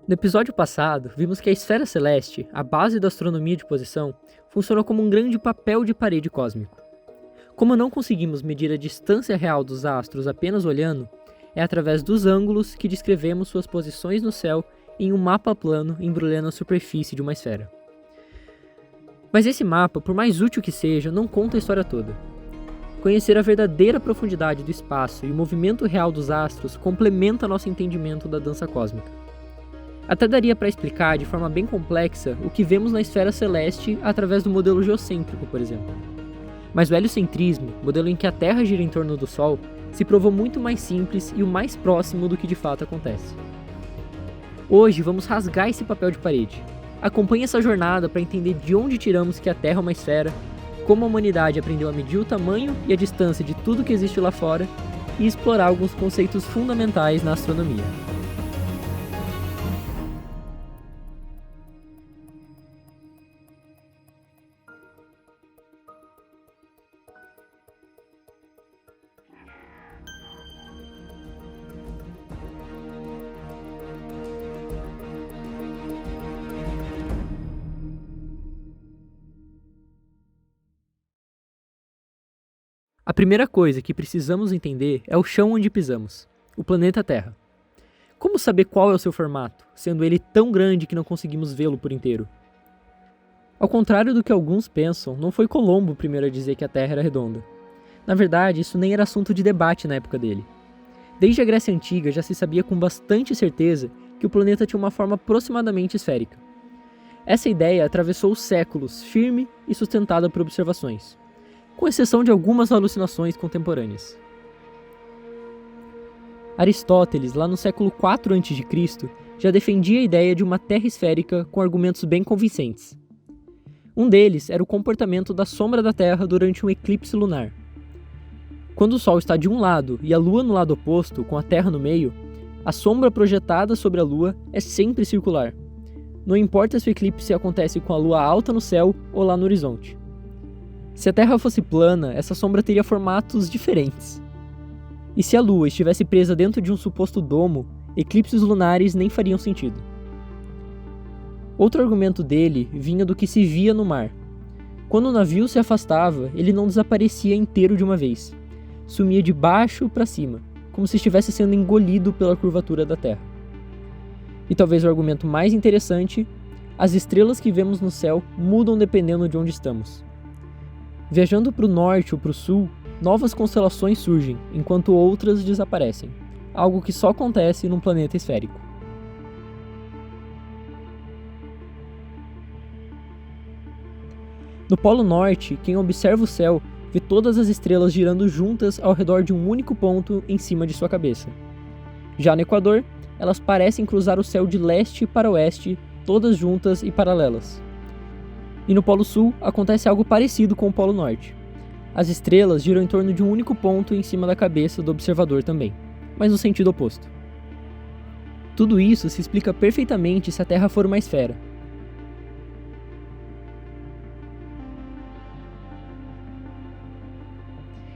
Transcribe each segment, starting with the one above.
No episódio passado, vimos que a esfera celeste, a base da astronomia de posição, funciona como um grande papel de parede cósmico. Como não conseguimos medir a distância real dos astros apenas olhando, é através dos ângulos que descrevemos suas posições no céu em um mapa plano embrulhando a superfície de uma esfera. Mas esse mapa, por mais útil que seja, não conta a história toda. Conhecer a verdadeira profundidade do espaço e o movimento real dos astros complementa nosso entendimento da dança cósmica. Até daria para explicar de forma bem complexa o que vemos na esfera celeste através do modelo geocêntrico, por exemplo. Mas o heliocentrismo, modelo em que a Terra gira em torno do Sol, se provou muito mais simples e o mais próximo do que de fato acontece. Hoje vamos rasgar esse papel de parede. Acompanhe essa jornada para entender de onde tiramos que a Terra é uma esfera, como a humanidade aprendeu a medir o tamanho e a distância de tudo que existe lá fora e explorar alguns conceitos fundamentais na astronomia. A primeira coisa que precisamos entender é o chão onde pisamos, o planeta Terra. Como saber qual é o seu formato, sendo ele tão grande que não conseguimos vê-lo por inteiro? Ao contrário do que alguns pensam, não foi Colombo o primeiro a dizer que a Terra era redonda. Na verdade, isso nem era assunto de debate na época dele. Desde a Grécia Antiga já se sabia com bastante certeza que o planeta tinha uma forma aproximadamente esférica. Essa ideia atravessou os séculos, firme e sustentada por observações, com exceção de algumas alucinações contemporâneas. Aristóteles, lá no século IV a.C., já defendia a ideia de uma Terra esférica com argumentos bem convincentes. Um deles era o comportamento da sombra da Terra durante um eclipse lunar. Quando o Sol está de um lado e a Lua no lado oposto, com a Terra no meio, a sombra projetada sobre a Lua é sempre circular. Não importa se o eclipse acontece com a Lua alta no céu ou lá no horizonte. Se a Terra fosse plana, essa sombra teria formatos diferentes. E se a Lua estivesse presa dentro de um suposto domo, eclipses lunares nem fariam sentido. Outro argumento dele vinha do que se via no mar. Quando o navio se afastava, ele não desaparecia inteiro de uma vez. Sumia de baixo para cima, como se estivesse sendo engolido pela curvatura da Terra. E talvez o argumento mais interessante, as estrelas que vemos no céu mudam dependendo de onde estamos. Viajando para o norte ou para o sul, novas constelações surgem, enquanto outras desaparecem, algo que só acontece num planeta esférico. No Polo Norte, quem observa o céu vê todas as estrelas girando juntas ao redor de um único ponto em cima de sua cabeça. Já no Equador, elas parecem cruzar o céu de leste para oeste, todas juntas e paralelas. E no Polo Sul acontece algo parecido com o Polo Norte. As estrelas giram em torno de um único ponto em cima da cabeça do observador também, mas no sentido oposto. Tudo isso se explica perfeitamente se a Terra for uma esfera.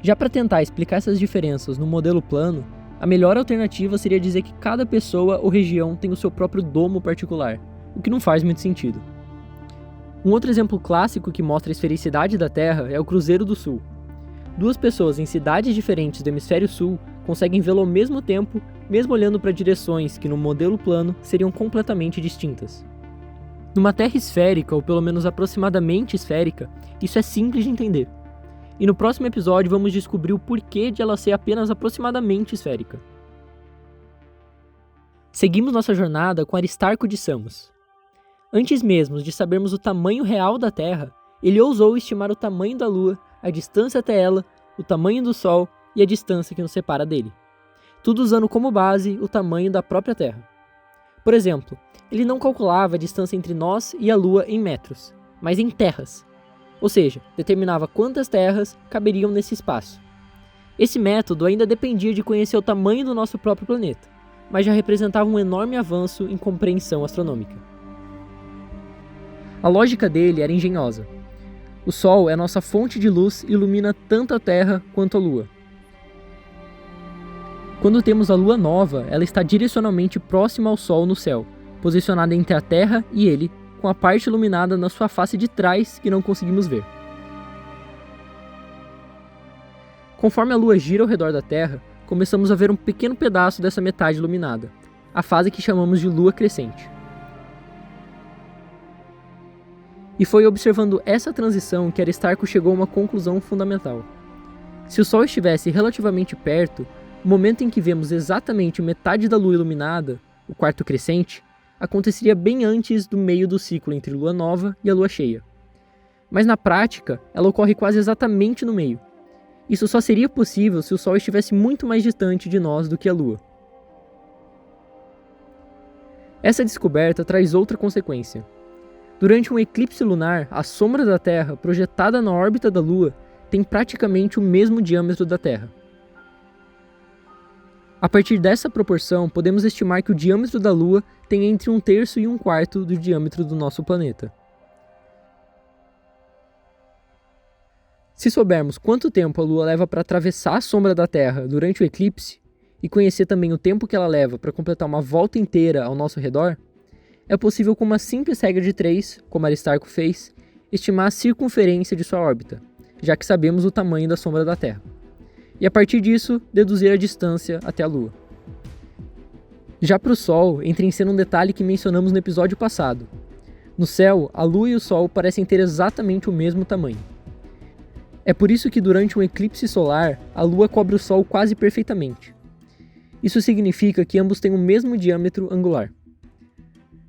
Já para tentar explicar essas diferenças no modelo plano, a melhor alternativa seria dizer que cada pessoa ou região tem o seu próprio domo particular, o que não faz muito sentido. Um outro exemplo clássico que mostra a esfericidade da Terra é o Cruzeiro do Sul. Duas pessoas em cidades diferentes do hemisfério sul conseguem vê-lo ao mesmo tempo, mesmo olhando para direções que no modelo plano seriam completamente distintas. Numa Terra esférica, ou pelo menos aproximadamente esférica, isso é simples de entender. E no próximo episódio vamos descobrir o porquê de ela ser apenas aproximadamente esférica. Seguimos nossa jornada com Aristarco de Samos. Antes mesmo de sabermos o tamanho real da Terra, ele ousou estimar o tamanho da Lua, a distância até ela, o tamanho do Sol e a distância que nos separa dele. Tudo usando como base o tamanho da própria Terra. Por exemplo, ele não calculava a distância entre nós e a Lua em metros, mas em terras. Ou seja, determinava quantas terras caberiam nesse espaço. Esse método ainda dependia de conhecer o tamanho do nosso próprio planeta, mas já representava um enorme avanço em compreensão astronômica. A lógica dele era engenhosa. O Sol é nossa fonte de luz e ilumina tanto a Terra quanto a Lua. Quando temos a Lua nova, ela está direcionalmente próxima ao Sol no céu, posicionada entre a Terra e ele, com a parte iluminada na sua face de trás que não conseguimos ver. Conforme a Lua gira ao redor da Terra, começamos a ver um pequeno pedaço dessa metade iluminada, a fase que chamamos de Lua crescente. E foi observando essa transição que Aristarco chegou a uma conclusão fundamental. Se o Sol estivesse relativamente perto, o momento em que vemos exatamente metade da Lua iluminada, o quarto crescente, aconteceria bem antes do meio do ciclo entre Lua nova e a Lua cheia. Mas na prática, ela ocorre quase exatamente no meio. Isso só seria possível se o Sol estivesse muito mais distante de nós do que a Lua. Essa descoberta traz outra consequência. Durante um eclipse lunar, a sombra da Terra, projetada na órbita da Lua, tem praticamente o mesmo diâmetro da Terra. A partir dessa proporção, podemos estimar que o diâmetro da Lua tem entre 1/3 e 1/4 do diâmetro do nosso planeta. Se soubermos quanto tempo a Lua leva para atravessar a sombra da Terra durante o eclipse, e conhecer também o tempo que ela leva para completar uma volta inteira ao nosso redor, é possível, com uma simples regra de 3, como Aristarco fez, estimar a circunferência de sua órbita, já que sabemos o tamanho da sombra da Terra. E a partir disso, deduzir a distância até a Lua. Já para o Sol, entra em cena um detalhe que mencionamos no episódio passado. No céu, a Lua e o Sol parecem ter exatamente o mesmo tamanho. É por isso que durante um eclipse solar, a Lua cobre o Sol quase perfeitamente. Isso significa que ambos têm o mesmo diâmetro angular.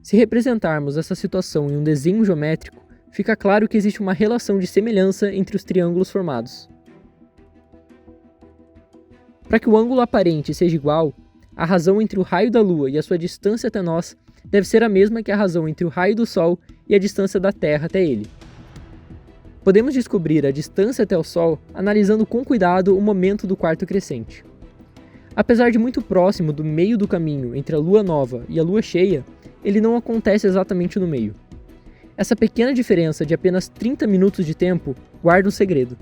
Se representarmos essa situação em um desenho geométrico, fica claro que existe uma relação de semelhança entre os triângulos formados. Para que o ângulo aparente seja igual, a razão entre o raio da Lua e a sua distância até nós deve ser a mesma que a razão entre o raio do Sol e a distância da Terra até ele. Podemos descobrir a distância até o Sol analisando com cuidado o momento do quarto crescente. Apesar de muito próximo do meio do caminho entre a Lua nova e a Lua cheia, ele não acontece exatamente no meio. Essa pequena diferença de apenas 30 minutos de tempo guarda um segredo.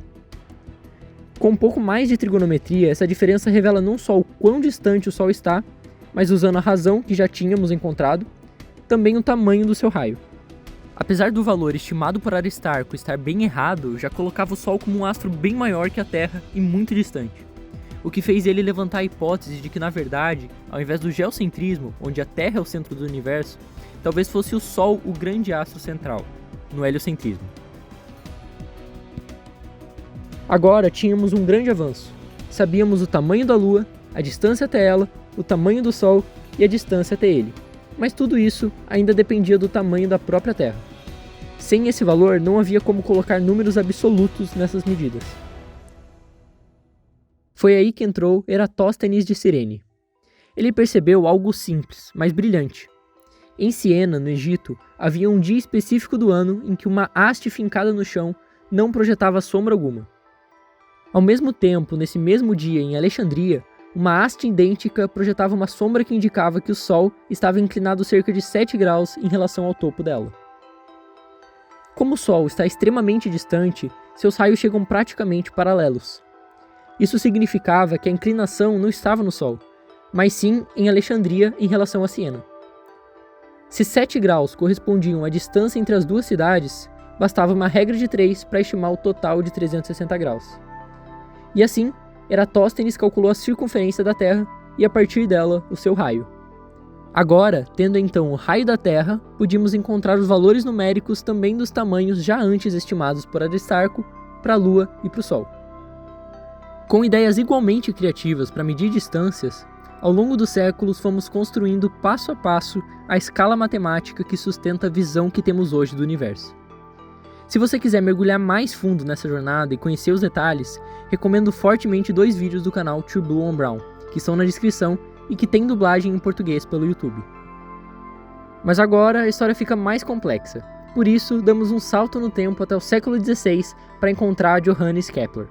Com um pouco mais de trigonometria, essa diferença revela não só o quão distante o Sol está, mas usando a razão que já tínhamos encontrado, também o tamanho do seu raio. Apesar do valor estimado por Aristarco estar bem errado, já colocava o Sol como um astro bem maior que a Terra e muito distante. O que fez ele levantar a hipótese de que, na verdade, ao invés do geocentrismo, onde a Terra é o centro do universo, talvez fosse o Sol o grande astro central, no heliocentrismo. Agora tínhamos um grande avanço. Sabíamos o tamanho da Lua, a distância até ela, o tamanho do Sol e a distância até ele. Mas tudo isso ainda dependia do tamanho da própria Terra. Sem esse valor, não havia como colocar números absolutos nessas medidas. Foi aí que entrou Eratóstenes de Cirene. Ele percebeu algo simples, mas brilhante. Em Siena, no Egito, havia um dia específico do ano em que uma haste fincada no chão não projetava sombra alguma. Ao mesmo tempo, nesse mesmo dia em Alexandria, uma haste idêntica projetava uma sombra que indicava que o Sol estava inclinado cerca de 7 graus em relação ao topo dela. Como o Sol está extremamente distante, seus raios chegam praticamente paralelos. Isso significava que a inclinação não estava no Sol, mas sim em Alexandria em relação a Siena. Se 7 graus correspondiam à distância entre as duas cidades, bastava uma regra de 3 para estimar o total de 360 graus. E assim, Eratóstenes calculou a circunferência da Terra e, a partir dela, o seu raio. Agora, tendo então o raio da Terra, podíamos encontrar os valores numéricos também dos tamanhos já antes estimados por Aristarco para a Lua e para o Sol. Com ideias igualmente criativas para medir distâncias, ao longo dos séculos fomos construindo passo a passo a escala matemática que sustenta a visão que temos hoje do universo. Se você quiser mergulhar mais fundo nessa jornada e conhecer os detalhes, recomendo fortemente 2 vídeos do canal True Blue on Brown, que estão na descrição e que tem dublagem em português pelo YouTube. Mas agora a história fica mais complexa, por isso damos um salto no tempo até o século XVI para encontrar Johannes Kepler.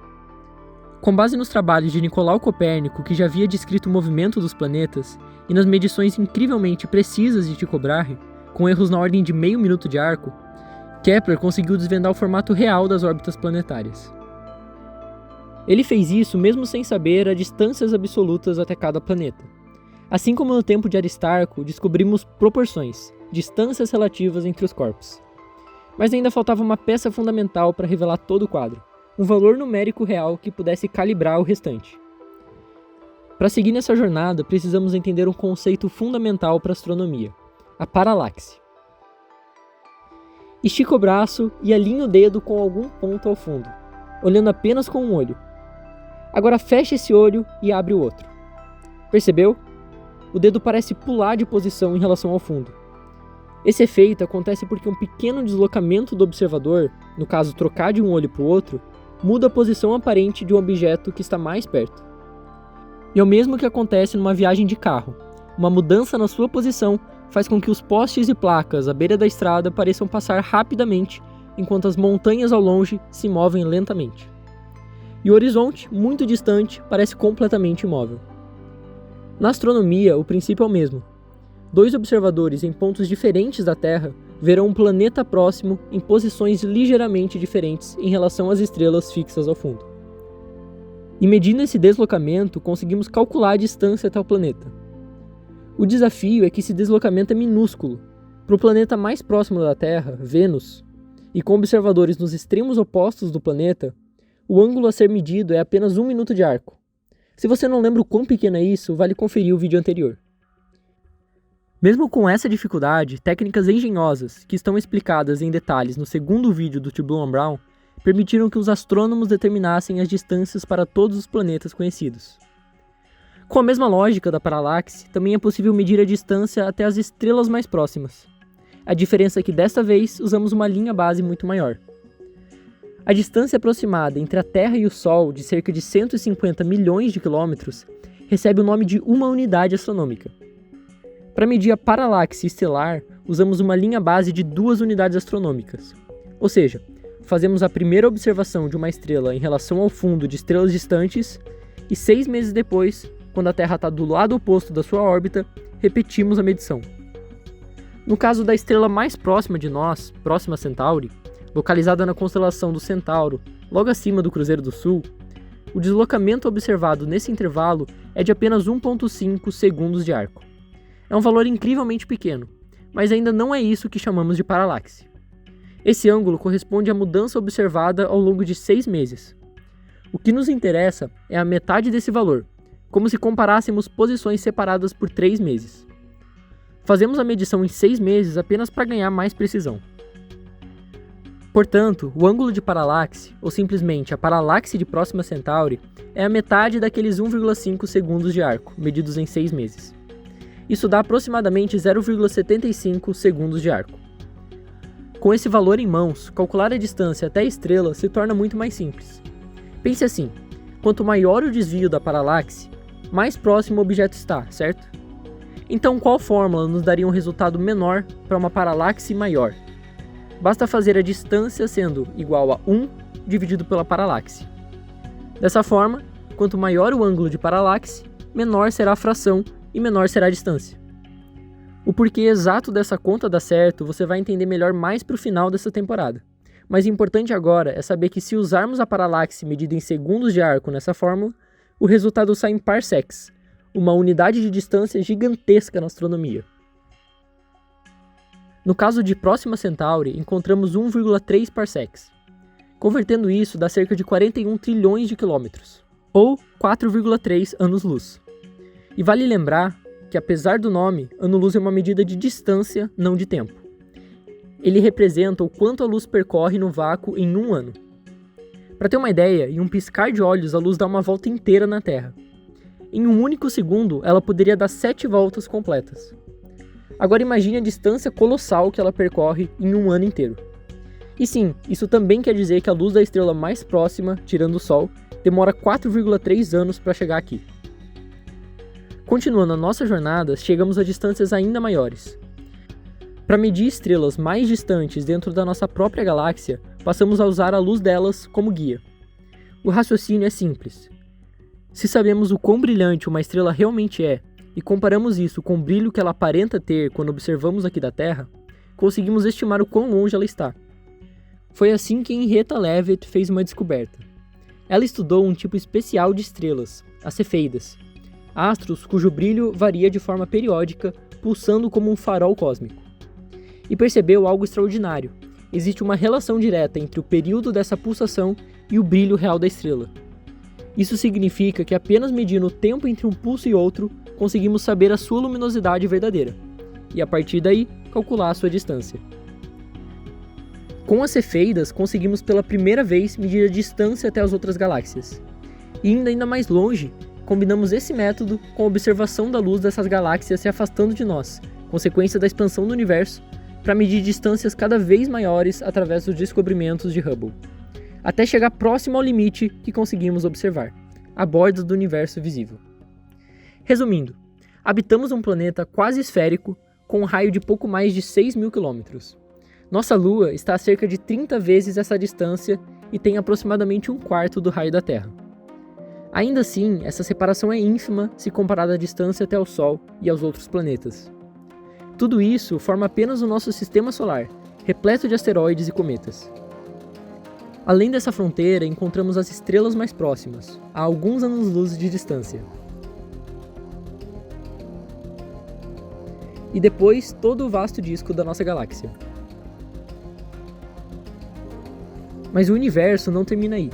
Com base nos trabalhos de Nicolau Copérnico, que já havia descrito o movimento dos planetas, e nas medições incrivelmente precisas de Tycho Brahe, com erros na ordem de meio minuto de arco, Kepler conseguiu desvendar o formato real das órbitas planetárias. Ele fez isso mesmo sem saber as distâncias absolutas até cada planeta. Assim como no tempo de Aristarco, descobrimos proporções, distâncias relativas entre os corpos. Mas ainda faltava uma peça fundamental para revelar todo o quadro, um valor numérico real que pudesse calibrar o restante. Para seguir nessa jornada, precisamos entender um conceito fundamental para a astronomia, a paralaxe. Estica o braço e alinhe o dedo com algum ponto ao fundo, olhando apenas com um olho. Agora feche esse olho e abre o outro. Percebeu? O dedo parece pular de posição em relação ao fundo. Esse efeito acontece porque um pequeno deslocamento do observador, no caso trocar de um olho para o outro, muda a posição aparente de um objeto que está mais perto. E é o mesmo que acontece numa viagem de carro. Uma mudança na sua posição faz com que os postes e placas à beira da estrada pareçam passar rapidamente, enquanto as montanhas ao longe se movem lentamente. E o horizonte, muito distante, parece completamente imóvel. Na astronomia, o princípio é o mesmo. Dois observadores em pontos diferentes da Terra verão um planeta próximo em posições ligeiramente diferentes em relação às estrelas fixas ao fundo. E medindo esse deslocamento, conseguimos calcular a distância até o planeta. O desafio é que esse deslocamento é minúsculo. Para o planeta mais próximo da Terra, Vênus, e com observadores nos extremos opostos do planeta, o ângulo a ser medido é apenas 1 minuto de arco. Se você não lembra o quão pequeno é isso, vale conferir o vídeo anterior. Mesmo com essa dificuldade, técnicas engenhosas, que estão explicadas em detalhes no segundo vídeo do T. Bloom and Brown, permitiram que os astrônomos determinassem as distâncias para todos os planetas conhecidos. Com a mesma lógica da paralaxe, também é possível medir a distância até as estrelas mais próximas. A diferença é que desta vez usamos uma linha base muito maior. A distância aproximada entre a Terra e o Sol, de cerca de 150 milhões de quilômetros, recebe o nome de uma unidade astronômica. Para medir a paralaxe estelar, usamos uma linha base de 2 unidades astronômicas. Ou seja, fazemos a primeira observação de uma estrela em relação ao fundo de estrelas distantes e 6 meses depois, quando a Terra está do lado oposto da sua órbita, repetimos a medição. No caso da estrela mais próxima de nós, Próxima Centauri, localizada na constelação do Centauro, logo acima do Cruzeiro do Sul, o deslocamento observado nesse intervalo é de apenas 1,5 segundos de arco. É um valor incrivelmente pequeno, mas ainda não é isso que chamamos de paralaxe. Esse ângulo corresponde à mudança observada ao longo de 6 meses. O que nos interessa é a metade desse valor, como se comparássemos posições separadas por 3 meses. Fazemos a medição em 6 meses apenas para ganhar mais precisão. Portanto, o ângulo de paralaxe, ou simplesmente a paralaxe de Próxima Centauri, é a metade daqueles 1,5 segundos de arco, medidos em 6 meses. Isso dá aproximadamente 0,75 segundos de arco. Com esse valor em mãos, calcular a distância até a estrela se torna muito mais simples. Pense assim, quanto maior o desvio da paralaxe, mais próximo o objeto está, certo? Então qual fórmula nos daria um resultado menor para uma paralaxe maior? Basta fazer a distância sendo igual a 1 dividido pela paralaxe. Dessa forma, quanto maior o ângulo de paralaxe, menor será a fração e menor será a distância. O porquê exato dessa conta dá certo você vai entender melhor mais para o final dessa temporada. Mas o importante agora é saber que se usarmos a paralaxe medida em segundos de arco nessa fórmula, o resultado sai em parsecs, uma unidade de distância gigantesca na astronomia. No caso de Próxima Centauri, encontramos 1,3 parsecs. Convertendo isso, dá cerca de 41 trilhões de quilômetros, ou 4,3 anos-luz. E vale lembrar que, apesar do nome, ano-luz é uma medida de distância, não de tempo. Ele representa o quanto a luz percorre no vácuo em 1 ano. Para ter uma ideia, em um piscar de olhos a luz dá uma volta inteira na Terra. Em um único segundo, ela poderia dar 7 voltas completas. Agora imagine a distância colossal que ela percorre em 1 ano inteiro. E sim, isso também quer dizer que a luz da estrela mais próxima, tirando o Sol, demora 4,3 anos para chegar aqui. Continuando a nossa jornada, chegamos a distâncias ainda maiores. Para medir estrelas mais distantes dentro da nossa própria galáxia, passamos a usar a luz delas como guia. O raciocínio é simples. Se sabemos o quão brilhante uma estrela realmente é, e comparamos isso com o brilho que ela aparenta ter quando observamos aqui da Terra, conseguimos estimar o quão longe ela está. Foi assim que Henrietta Leavitt fez uma descoberta. Ela estudou um tipo especial de estrelas, as cefeidas. astros cujo brilho varia de forma periódica, pulsando como um farol cósmico. E percebeu algo extraordinário. Existe uma relação direta entre o período dessa pulsação e o brilho real da estrela. Isso significa que apenas medindo o tempo entre um pulso e outro, conseguimos saber a sua luminosidade verdadeira, e a partir daí, calcular a sua distância. Com as cefeidas, conseguimos pela primeira vez medir a distância até as outras galáxias. E indo ainda mais longe, combinamos esse método com a observação da luz dessas galáxias se afastando de nós, consequência da expansão do universo, para medir distâncias cada vez maiores através dos descobrimentos de Hubble, até chegar próximo ao limite que conseguimos observar, a borda do universo visível. Resumindo, habitamos um planeta quase esférico com um raio de pouco mais de 6.000 km. Nossa Lua está a cerca de 30 vezes essa distância e tem aproximadamente um quarto do raio da Terra. Ainda assim, essa separação é ínfima se comparada à distância até o Sol e aos outros planetas. Tudo isso forma apenas o nosso sistema solar, repleto de asteroides e cometas. Além dessa fronteira, encontramos as estrelas mais próximas, a alguns anos-luz de distância. E depois, todo o vasto disco da nossa galáxia. Mas o universo não termina aí.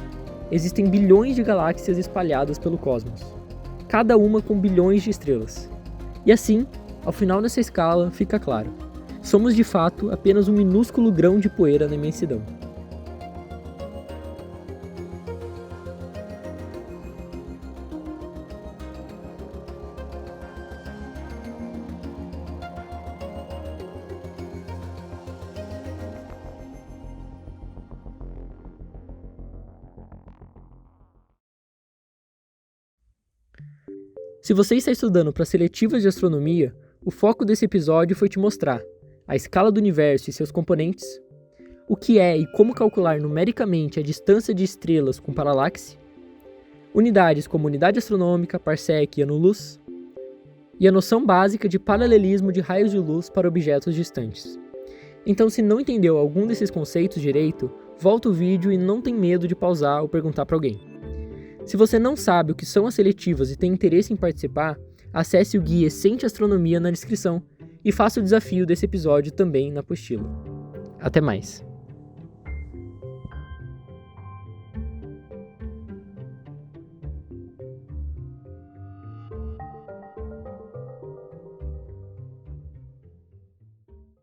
Existem bilhões de galáxias espalhadas pelo cosmos, cada uma com bilhões de estrelas. E assim, ao final dessa escala, fica claro: somos de fato apenas um minúsculo grão de poeira na imensidão. Se você está estudando para seletivas de astronomia, o foco desse episódio foi te mostrar a escala do universo e seus componentes, o que é e como calcular numericamente a distância de estrelas com paralaxe, unidades como unidade astronômica, parsec e ano-luz, e a noção básica de paralelismo de raios de luz para objetos distantes. Então, se não entendeu algum desses conceitos direito, volta o vídeo e não tem medo de pausar ou perguntar para alguém. Se você não sabe o que são as seletivas e tem interesse em participar, acesse o guia Essente Astronomia na descrição e faça o desafio desse episódio também na apostila. Até mais!